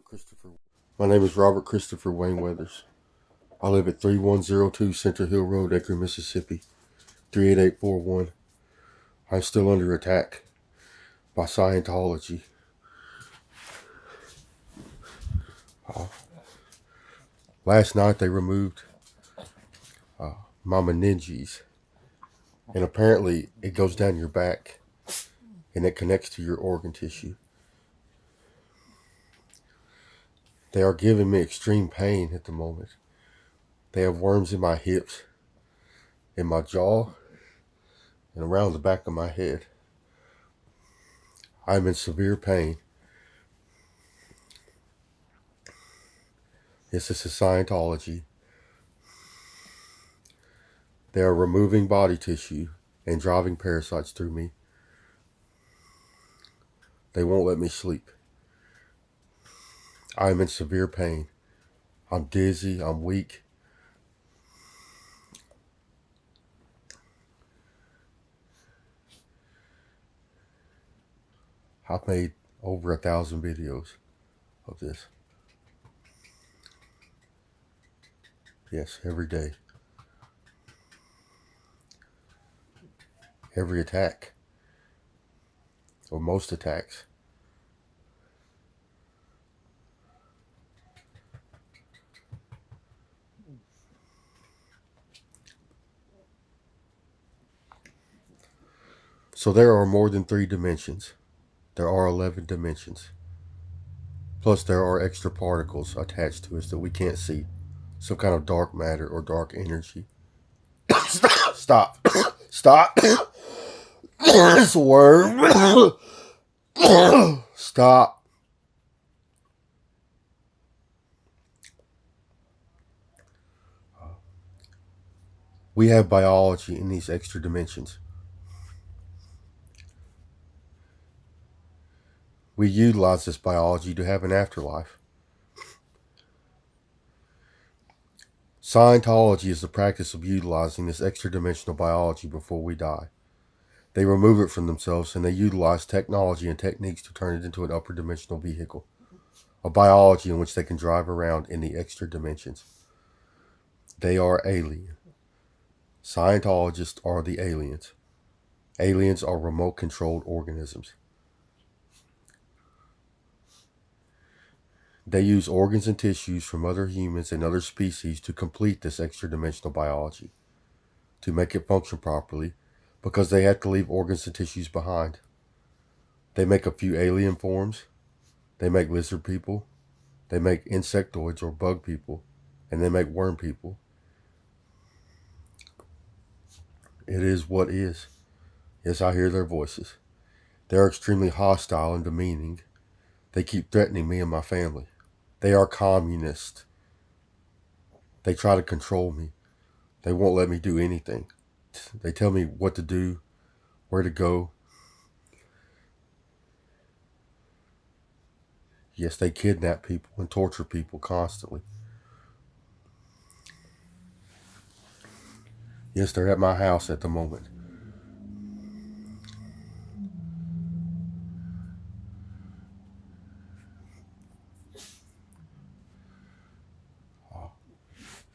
Christopher. My name is Robert Christopher Wayne Weathers. I live at 3102 Central Hill Road, Akron, Mississippi, 38841. I'm still under attack by Scientology. Last night they removed my meninges, and apparently it goes down your back and it connects to your organ tissue. They are giving me extreme pain at the moment. They have worms in my hips, in my jaw, and around the back of my head. I'm in severe pain. This is Scientology. They are removing body tissue and driving parasites through me. They won't let me sleep. I am in severe pain. I'm dizzy. I'm weak. I've made over 1,000 videos of this. Yes, every day. Every attack. Or most attacks. So there are more than 3 dimensions. There are 11 dimensions. Plus there are extra particles attached to us that we can't see. Some kind of dark matter or dark energy. Stop. Stop. It's a worm. Stop. We have biology in these extra dimensions. We utilize this biology to have an afterlife. Scientology is the practice of utilizing this extra dimensional biology before we die. They remove it from themselves and they utilize technology and techniques to turn it into an upper dimensional vehicle. A biology in which they can drive around in the extra dimensions. They are alien. Scientologists are the aliens. Aliens are remote controlled organisms. They use organs and tissues from other humans and other species to complete this extra dimensional biology, to make it function properly, because they have to leave organs and tissues behind. They make a few alien forms. They make lizard people. They make insectoids or bug people. And they make worm people. It is what is. Yes, I hear their voices. They're extremely hostile and demeaning. They keep threatening me and my family. They are communist. They try to control me. They won't let me do anything. They tell me what to do, where to go. Yes, they kidnap people and torture people constantly. Yes, they're at my house at the moment.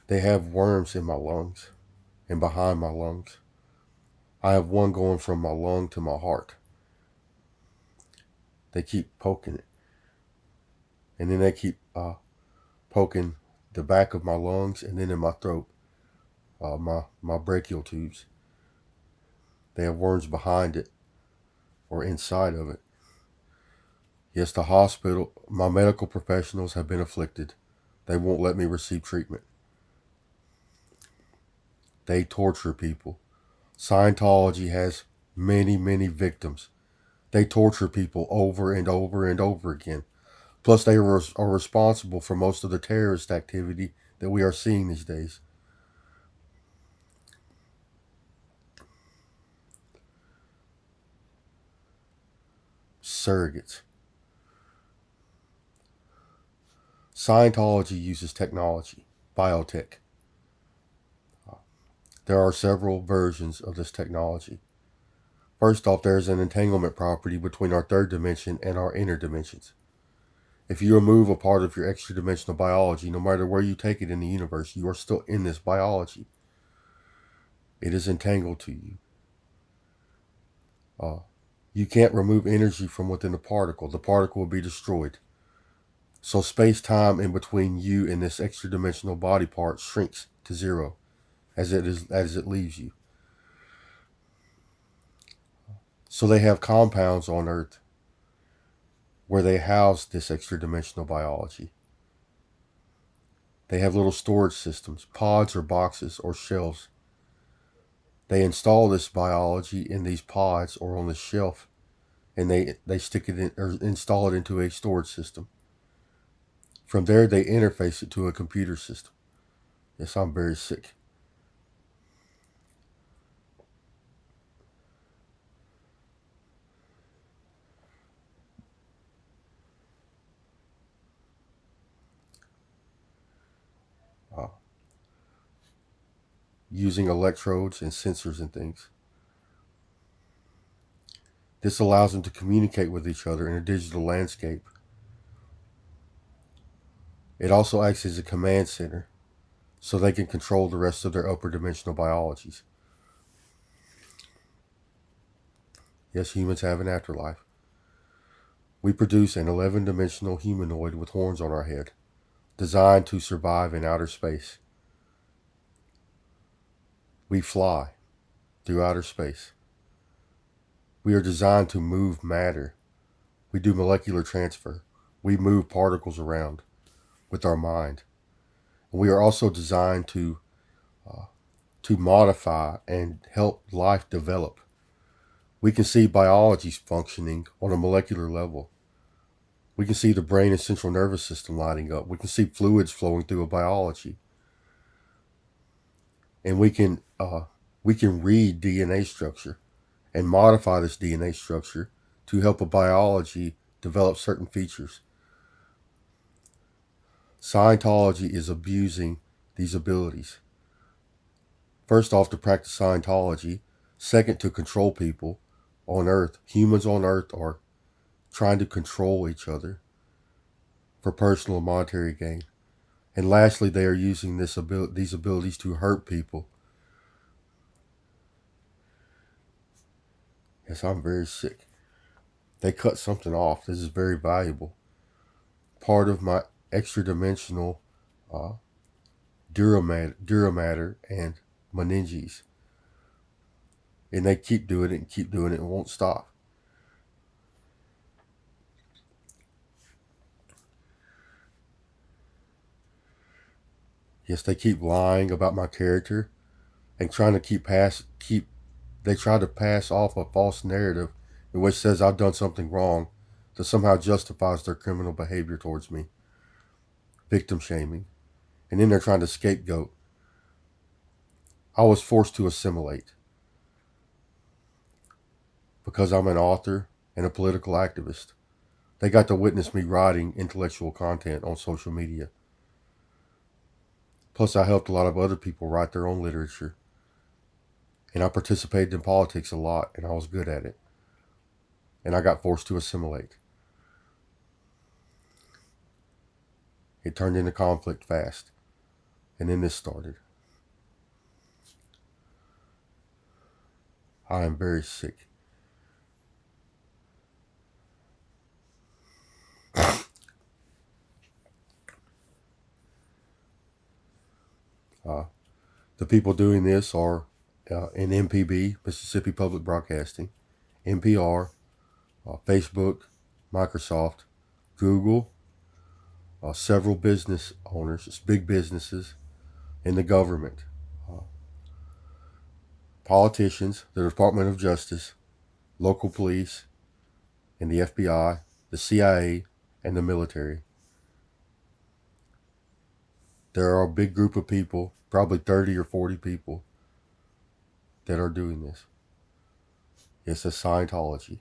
They have worms in my lungs and behind my lungs. I have one going from my lung to my heart. They keep poking it. And then they keep poking the back of my lungs and then in my throat, my brachial tubes. They have worms behind it or inside of it. Yes, the hospital, my medical professionals have been afflicted. They won't let me receive treatment. They torture people. Scientology has many, many victims. They torture people over and over and over again. Plus, they are responsible for most of the terrorist activity that we are seeing these days. Surrogates. Scientology uses technology, biotech. There are several versions of this technology. First off, there is an entanglement property between our third dimension and our inner dimensions. If you remove a part of your extra dimensional biology, no matter where you take it in the universe, you are still in this biology. It is entangled to you. You can't remove energy from within the particle. The particle will be destroyed. So space-time in between you and this extra dimensional body part shrinks to zero as it leaves you. So they have compounds on Earth where they house this extra dimensional biology. They have little storage systems, pods or boxes or shelves. They install this biology in these pods or on the shelf, and they stick it in or install it into a storage system. From there, they interface it to a computer system. Yes, I'm very sick. Uh, Using electrodes and sensors and things. This allows them to communicate with each other in a digital landscape. It also acts as a command center so they can control the rest of their upper dimensional biologies. Yes, humans have an afterlife. We produce an 11-dimensional humanoid with horns on our head, designed to survive in outer space. We fly through outer space. We are designed to move matter. We do molecular transfer. We move particles around with our mind. And we are also designed to modify and help life develop. We can see biology functioning on a molecular level. We can see the brain and central nervous system lighting up. We can see fluids flowing through a biology. And we can read DNA structure and modify this DNA structure to help a biology develop certain features. Scientology is abusing these abilities. First off, to practice Scientology. Second, to control people on Earth. Humans on Earth are trying to control each other for personal and monetary gain. And lastly, they are using these abilities to hurt people. Yes, I'm very sick. They cut something off. This is very valuable. Part of my extra dimensional uh, duramatter and meninges. And they keep doing it and keep doing it and won't stop. Yes, they keep lying about my character and trying to they try to pass off a false narrative in which says I've done something wrong that somehow justifies their criminal behavior towards me. Victim shaming. And then they're trying to scapegoat. I was forced to assimilate because I'm an author and a political activist. They got to witness me writing intellectual content on social media. Plus, I helped a lot of other people write their own literature. And I participated in politics a lot, and I was good at it. And I got forced to assimilate. It turned into conflict fast. And then this started. I am very sick. The people doing this are in MPB, Mississippi Public Broadcasting, NPR, Facebook, Microsoft, Google, several business owners, it's big businesses, and the government, politicians, the Department of Justice, local police, and the FBI, the CIA, and the military. There are a big group of people, probably 30 or 40 people, that are doing this. It's a Scientology.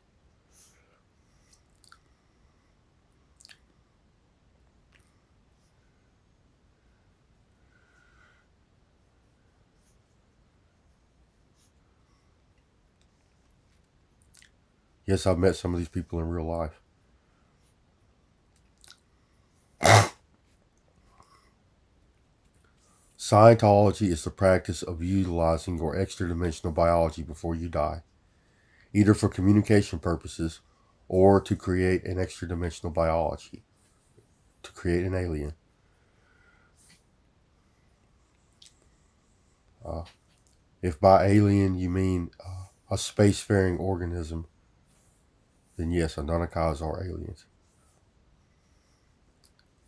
Yes, I've met some of these people in real life. Scientology is the practice of utilizing your extra-dimensional biology before you die, either for communication purposes or to create an extra-dimensional biology, to create an alien. If by alien you mean a spacefaring organism, then yes, Anunnakis are aliens.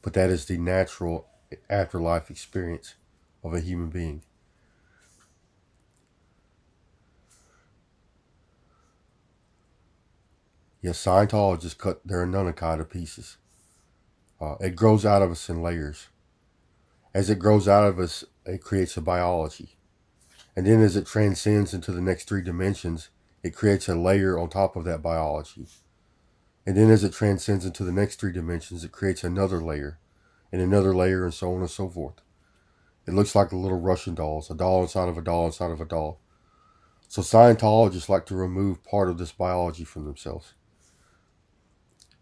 But that is the natural afterlife experience of a human being. Yes, Scientologists cut their Anunnaki to pieces. It grows out of us in layers. As it grows out of us, it creates a biology. And then as it transcends into the next 3 dimensions, it creates a layer on top of that biology. And then as it transcends into the next 3 dimensions, it creates another layer, and so on and so forth. It looks like the little Russian dolls, a doll inside of a doll inside of a doll. So Scientologists like to remove part of this biology from themselves.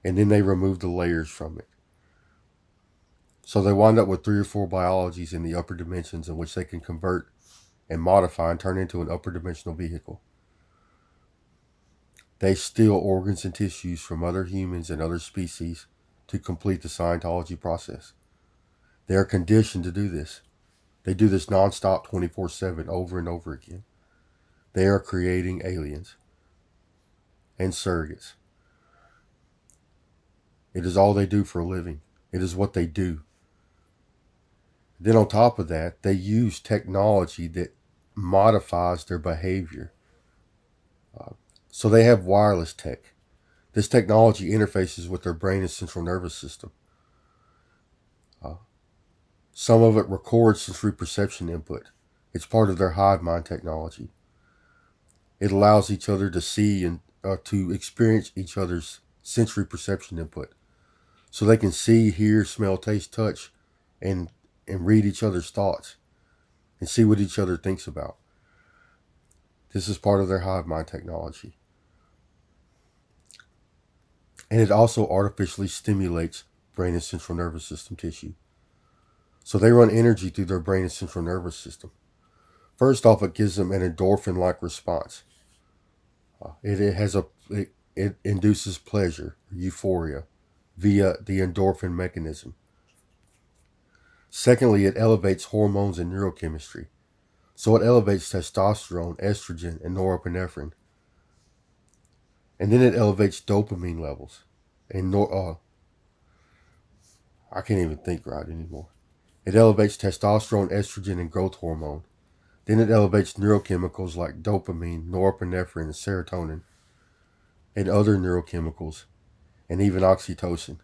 And then they remove the layers from it. So they wind up with 3 or 4 biologies in the upper dimensions in which they can convert and modify and turn into an upper dimensional vehicle. They steal organs and tissues from other humans and other species to complete the Scientology process. They are conditioned to do this. They do this nonstop 24/7 over and over again. They are creating aliens and surrogates. It is all they do for a living. It is what they do. Then on top of that, they use technology that modifies their behavior. So they have wireless tech. This technology interfaces with their brain and central nervous system. Some of it records sensory perception input. It's part of their hive mind technology. It allows each other to see and to experience each other's sensory perception input. So they can see, hear, smell, taste, touch, and read each other's thoughts and see what each other thinks about. This is part of their hive mind technology. And it also artificially stimulates brain and central nervous system tissue. So they run energy through their brain and central nervous system. First off, it gives them an endorphin-like response. It induces pleasure, euphoria, via the endorphin mechanism. Secondly, it elevates hormones and neurochemistry. So it elevates testosterone, estrogen, and norepinephrine. And then it elevates dopamine levels. And I can't even think right anymore. It elevates testosterone, estrogen, and growth hormone. Then it elevates neurochemicals like dopamine, norepinephrine, and serotonin, and other neurochemicals, and even oxytocin.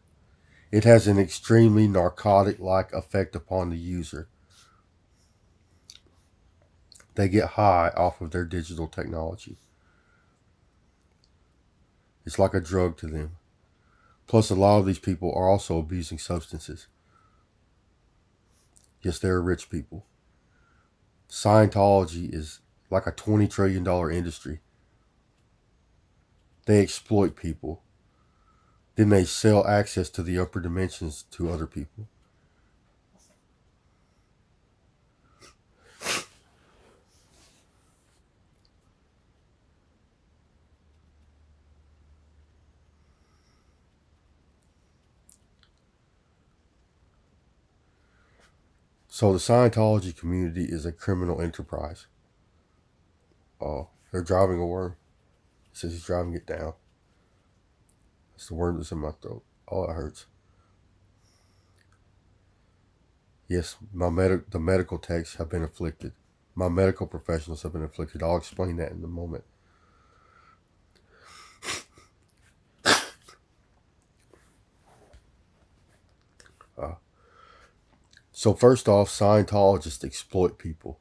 It has an extremely narcotic-like effect upon the user. They get high off of their digital technology. It's like a drug to them. Plus, a lot of these people are also abusing substances. Yes, they're rich people. Scientology is like a $20 trillion industry. They exploit people. Then they sell access to the upper dimensions to other people. So the Scientology community is a criminal enterprise. They're driving a worm. He says he's driving it down. It's the worm that's in my throat. Oh, it hurts. Yes, the medical techs have been afflicted. My medical professionals have been afflicted. I'll explain that in a moment. So first off, Scientologists exploit people.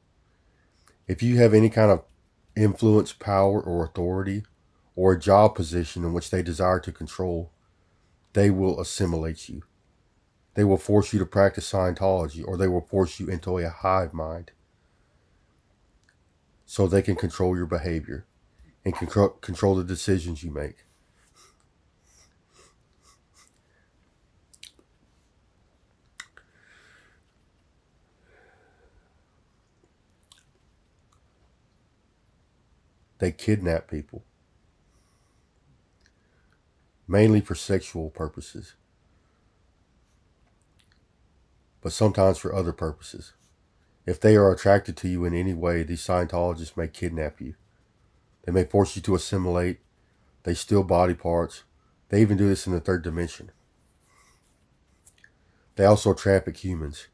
If you have any kind of influence, power, or authority, or a job position in which they desire to control, they will assimilate you. They will force you to practice Scientology, or they will force you into a hive mind so they can control your behavior and control the decisions you make. They kidnap people, mainly for sexual purposes, but sometimes for other purposes. If they are attracted to you in any way, these Scientologists may kidnap you. They may force you to assimilate. They steal body parts. They even do this in the third dimension. They also traffic humans,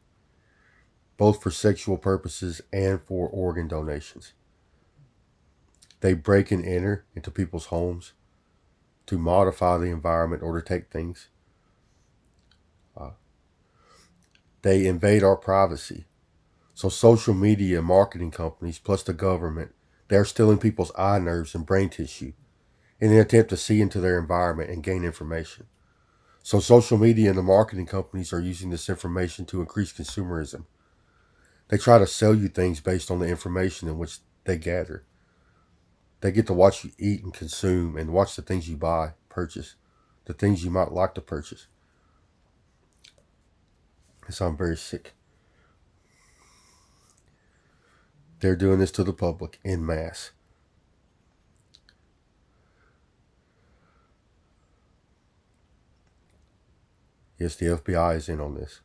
both for sexual purposes and for organ donations. They break and enter into people's homes to modify the environment or to take things. They invade our privacy. So social media and marketing companies, plus the government, they're stealing people's eye nerves and brain tissue in an attempt to see into their environment and gain information. So social media and the marketing companies are using this information to increase consumerism. They try to sell you things based on the information in which they gather. They get to watch you eat and consume and watch the things you buy, purchase, the things you might like to purchase. So I'm very sick. They're doing this to the public en masse. Yes, the FBI is in on this.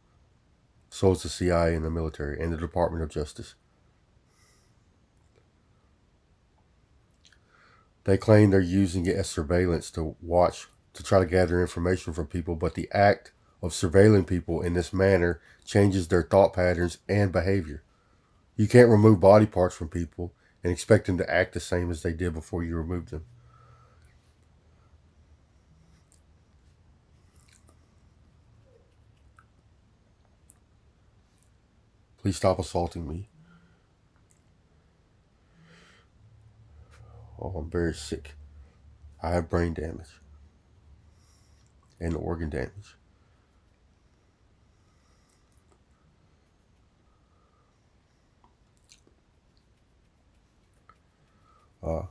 So is the CIA and the military and the Department of Justice. They claim they're using it as surveillance to watch, to try to gather information from people, but the act of surveilling people in this manner changes their thought patterns and behavior. You can't remove body parts from people and expect them to act the same as they did before you removed them. Please stop assaulting me. Oh, I'm very sick. I have brain damage and organ damage. Uh,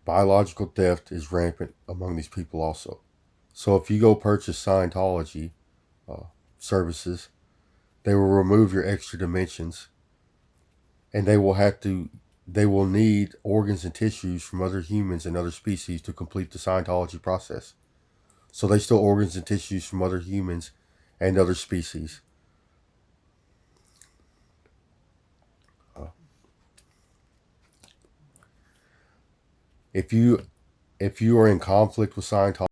Biological theft is rampant among these people also. So if you go purchase Scientology uh, services, they will remove your extra dimensions, and they will need organs and tissues from other humans and other species to complete the Scientology process. So they steal organs and tissues from other humans and other species. Uh, if you if you are in conflict with Scientology,